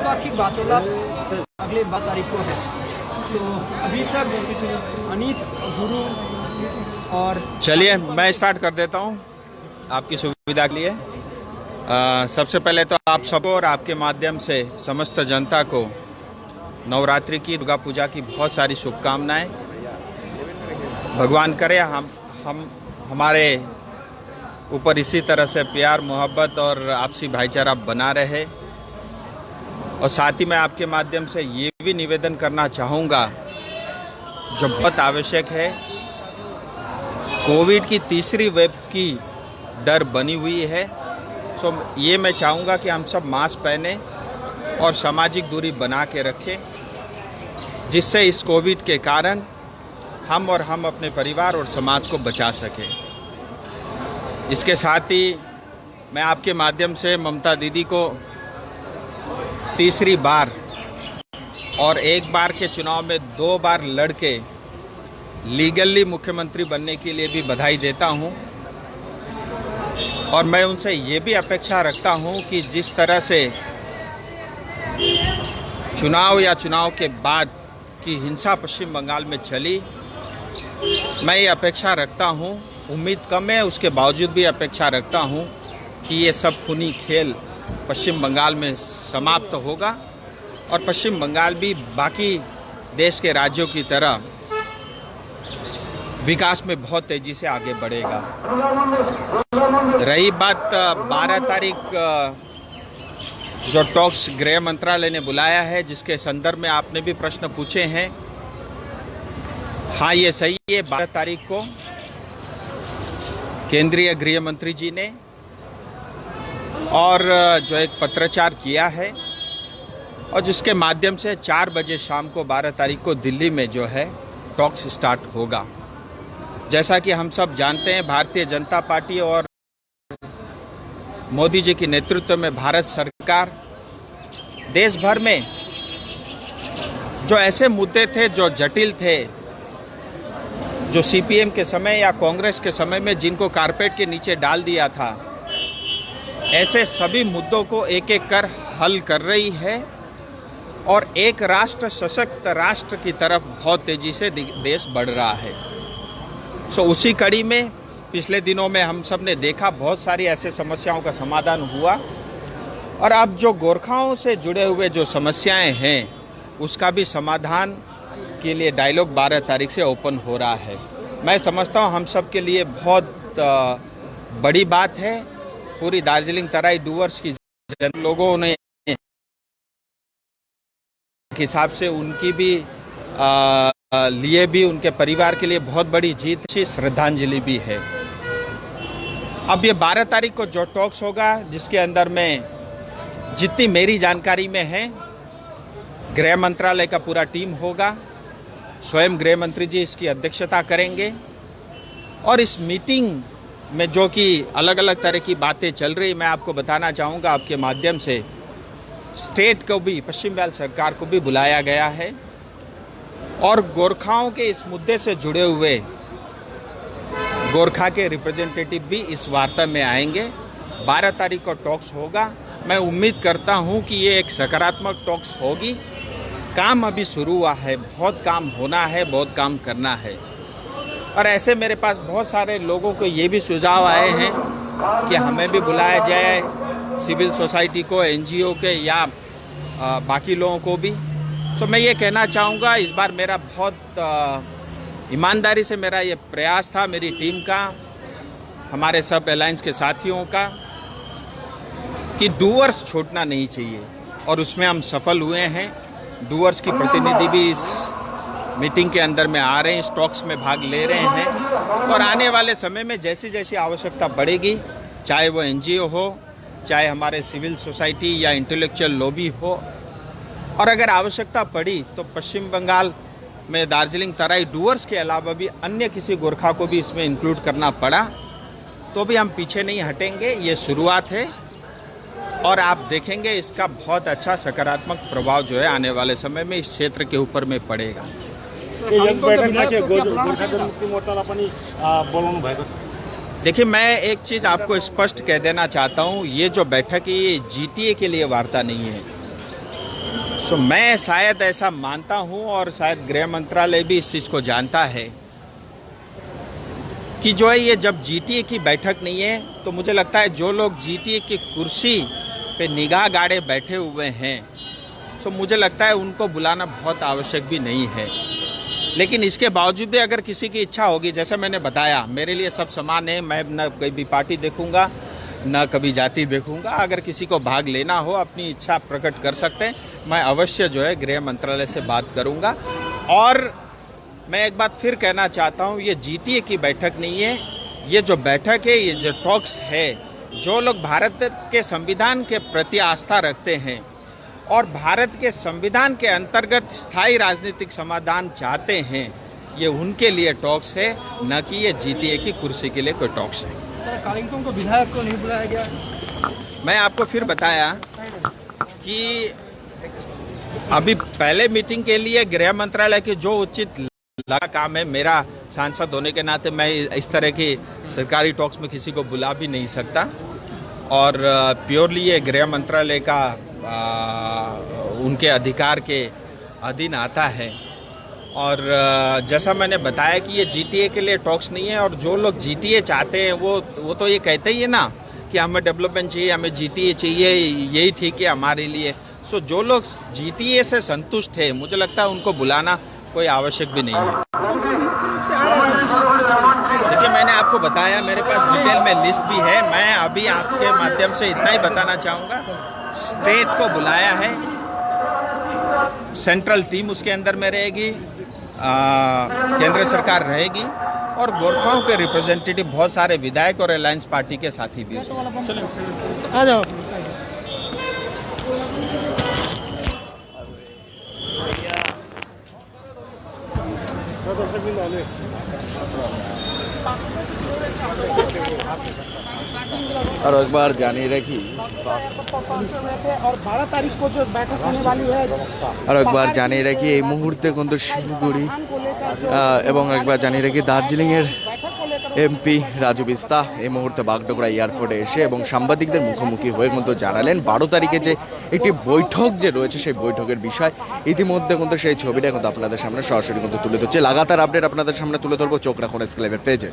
बाकी वार्तालाप अगले 12 तारीख को है। तो अभी तक अनीत, गुरु और चलिए मैं स्टार्ट कर देता हूँ आपकी सुविधा के लिए। सबसे पहले तो आप सबको और आपके माध्यम से समस्त जनता को नवरात्रि की, दुर्गा पूजा की बहुत सारी शुभकामनाएं। भगवान करे हमारे ऊपर इसी तरह से प्यार, मोहब्बत और आपसी भाईचारा बना रहे। और साथ ही मैं आपके माध्यम से ये भी निवेदन करना चाहूँगा, जो बहुत आवश्यक है, कोविड की तीसरी वेव की डर बनी हुई है। सो ये मैं चाहूँगा कि हम सब मास्क पहने और सामाजिक दूरी बना के रखें, जिससे इस कोविड के कारण हम अपने परिवार और समाज को बचा सकें। इसके साथ ही मैं आपके माध्यम से ममता दीदी को तीसरी बार और एक बार के चुनाव में 2 बार लड़के लीगली मुख्यमंत्री बनने के लिए भी बधाई देता हूं। और मैं उनसे ये भी अपेक्षा रखता हूं कि जिस तरह से चुनाव के बाद की हिंसा पश्चिम बंगाल में चली, मैं ये अपेक्षा रखता हूं, उम्मीद कम है उसके बावजूद भी अपेक्षा रखता हूं कि ये सब खूनी खेल पश्चिम बंगाल में समाप्त होगा और पश्चिम बंगाल भी बाकी देश के राज्यों की तरह विकास में बहुत तेज़ी से आगे बढ़ेगा। रही बात 12 तारीख जो टॉक्स गृह मंत्रालय ने बुलाया है, जिसके संदर्भ में आपने भी प्रश्न पूछे हैं, हाँ ये सही है। 12 तारीख को केंद्रीय गृह मंत्री जी ने और जो एक पत्राचार किया है और जिसके माध्यम से 4 बजे शाम को 12 तारीख को दिल्ली में जो है टॉक्स स्टार्ट होगा। जैसा कि हम सब जानते हैं, भारतीय जनता पार्टी और मोदी जी के नेतृत्व में भारत सरकार देश भर में जो ऐसे मुद्दे थे जो जटिल थे, जो सीपीएम के समय या कांग्रेस के समय में जिनको कारपेट के नीचे डाल दिया था, ऐसे सभी मुद्दों को एक एक कर हल कर रही है और एक राष्ट्र, सशक्त राष्ट्र की तरफ बहुत तेज़ी से देश बढ़ रहा है। सो उसी कड़ी में पिछले दिनों में हम सब ने देखा बहुत सारी ऐसे समस्याओं का समाधान हुआ और अब जो गोरखाओं से जुड़े हुए जो समस्याएं हैं उसका भी समाधान के लिए डायलॉग 12 तारीख से ओपन हो रहा है। मैं समझता हूँ हम सब के लिए बहुत बड़ी बात है। पूरी दार्जिलिंग तराई डूवर्स की लोगों ने हिसाब से उनकी भी लिए भी, उनके परिवार के लिए बहुत बड़ी जीत, श्रद्धांजलि भी है। अब ये 12 तारीख को जो टॉक्स होगा, जिसके अंदर में जितनी मेरी जानकारी में है, गृह मंत्रालय का पूरा टीम होगा, स्वयं गृह मंत्री जी इसकी अध्यक्षता करेंगे और इस मीटिंग में जो कि अलग अलग तरह की बातें चल रही, मैं आपको बताना चाहूँगा आपके माध्यम से, स्टेट को भी, पश्चिम बंगाल सरकार को भी बुलाया गया है और गोरखाओं के इस मुद्दे से जुड़े हुए गोरखा के रिप्रेजेंटेटिव भी इस वार्ता में आएंगे। 12 तारीख को टॉक्स होगा। मैं उम्मीद करता हूं कि ये एक सकारात्मक टॉक्स होगी। काम अभी शुरू हुआ है, बहुत काम होना है, बहुत काम करना है। और ऐसे मेरे पास बहुत सारे लोगों को ये भी सुझाव आए हैं कि हमें भी बुलाया जाए, सिविल सोसाइटी को, एनजीओ के या बाकी लोगों को भी। सो मैं ये कहना चाहूँगा, इस बार मेरा बहुत ईमानदारी से मेरा ये प्रयास था, मेरी टीम का, हमारे सब एलायंस के साथियों का, कि डूअर्स छूटना नहीं चाहिए और उसमें हम सफल हुए हैं। डूअर्स की प्रतिनिधि भी इस मीटिंग के अंदर में आ रहे हैं, स्टॉक्स में भाग ले रहे हैं और आने वाले समय में जैसी जैसी आवश्यकता बढ़ेगी, चाहे वो एनजीओ हो, चाहे हमारे सिविल सोसाइटी या इंटेलेक्चुअल लॉबी हो, और अगर आवश्यकता पड़ी तो पश्चिम बंगाल में दार्जिलिंग तराई डूअर्स के अलावा भी अन्य किसी गोरखा को भी इसमें इंक्लूड करना पड़ा तो भी हम पीछे नहीं हटेंगे। ये शुरुआत है और आप देखेंगे इसका बहुत अच्छा सकारात्मक प्रभाव जो है आने वाले समय में इस क्षेत्र के ऊपर में पड़ेगा। देखिए, मैं एक चीज़ आपको स्पष्ट कह देना चाहता हूँ, ये जो बैठक है ये जीटीए के लिए वार्ता नहीं है। सो मैं शायद ऐसा मानता हूं और शायद गृह मंत्रालय भी इस चीज़ को जानता है कि जो है ये जब जीटीए की बैठक नहीं है तो मुझे लगता है जो लोग जीटीए की कुर्सी पे निगाह गाड़े बैठे हुए हैं सो मुझे लगता है उनको बुलाना बहुत आवश्यक भी नहीं है। लेकिन इसके बावजूद भी अगर किसी की इच्छा होगी, जैसे मैंने बताया मेरे लिए सब समान है, मैं न कोई भी पार्टी देखूंगा न कभी जाति देखूंगा। अगर किसी को भाग लेना हो अपनी इच्छा प्रकट कर सकते हैं, मैं अवश्य जो है गृह मंत्रालय से बात करूंगा। और मैं एक बात फिर कहना चाहता हूं, ये जीटीए की बैठक नहीं है, ये जो बैठक है, ये जो टॉक्स है, जो लोग भारत के संविधान के प्रति आस्था रखते हैं और भारत के संविधान के अंतर्गत स्थायी राजनीतिक समाधान चाहते हैं, ये उनके लिए टॉक्स है, न कि ये जीटीए की कुर्सी के लिए कोई टॉक्स है। कालिम्पोंग को विधायक को नहीं बुलाया गया। मैं आपको फिर बताया कि अभी पहले मीटिंग के लिए गृह मंत्रालय के जो उचित लगा काम है, मेरा सांसद होने के नाते मैं इस तरह की सरकारी टॉक्स में किसी को बुला भी नहीं सकता और प्योरली ये गृह मंत्रालय का उनके अधिकार के अधीन आता है। और जैसा मैंने बताया कि ये जीटीए के लिए टॉक्स नहीं है और जो लोग जीटीए चाहते हैं वो तो ये कहते ही है ना कि हमें डेवलपमेंट चाहिए, हमें जीटीए चाहिए, यही ठीक है हमारे लिए। सो जो लोग जीटीए से संतुष्ट है, मुझे लगता है उनको बुलाना कोई आवश्यक भी नहीं है। देखिए मैंने आपको बताया, मेरे पास डिटेल में लिस्ट भी है। मैं अभी आपके माध्यम से इतना ही बताना चाहूँगा, स्टेट को बुलाया है, सेंट्रल टीम उसके अंदर में रहेगी, केंद्र सरकार रहेगी और गोरखाओं के रिप्रेजेंटेटिव बहुत सारे विधायक और अलायंस पार्टी के साथी भी आ जाओ। और एक बार जानिए रखी और 12 तारीख को जो बैठक होने वाली है, আর একবার জানিয়ে রাখি এই মুহূর্তে কিন্তু শিলিগুড়ি এবং একবার জানিয়ে রাখি দার্জিলিংয়ের এমপি রাজু বিস্তা এই মুহূর্তে বাগডোগরা এয়ারপোর্টে এসে এবং সাংবাদিকদের মুখোমুখি হয়ে কিন্তু জানালেন 12 তারিখে যে একটি বৈঠক যে রয়েছে সেই বৈঠকের বিষয়। ইতিমধ্যে কিন্তু সেই ছবিটা কিন্তু আপনাদের সামনে সরাসরি কিন্তু তুলে ধরছে। লাগাতার আপডেট আপনাদের সামনে তুলে ধরবো, চোখ রাখুন এক্সক্লেমের পেজে।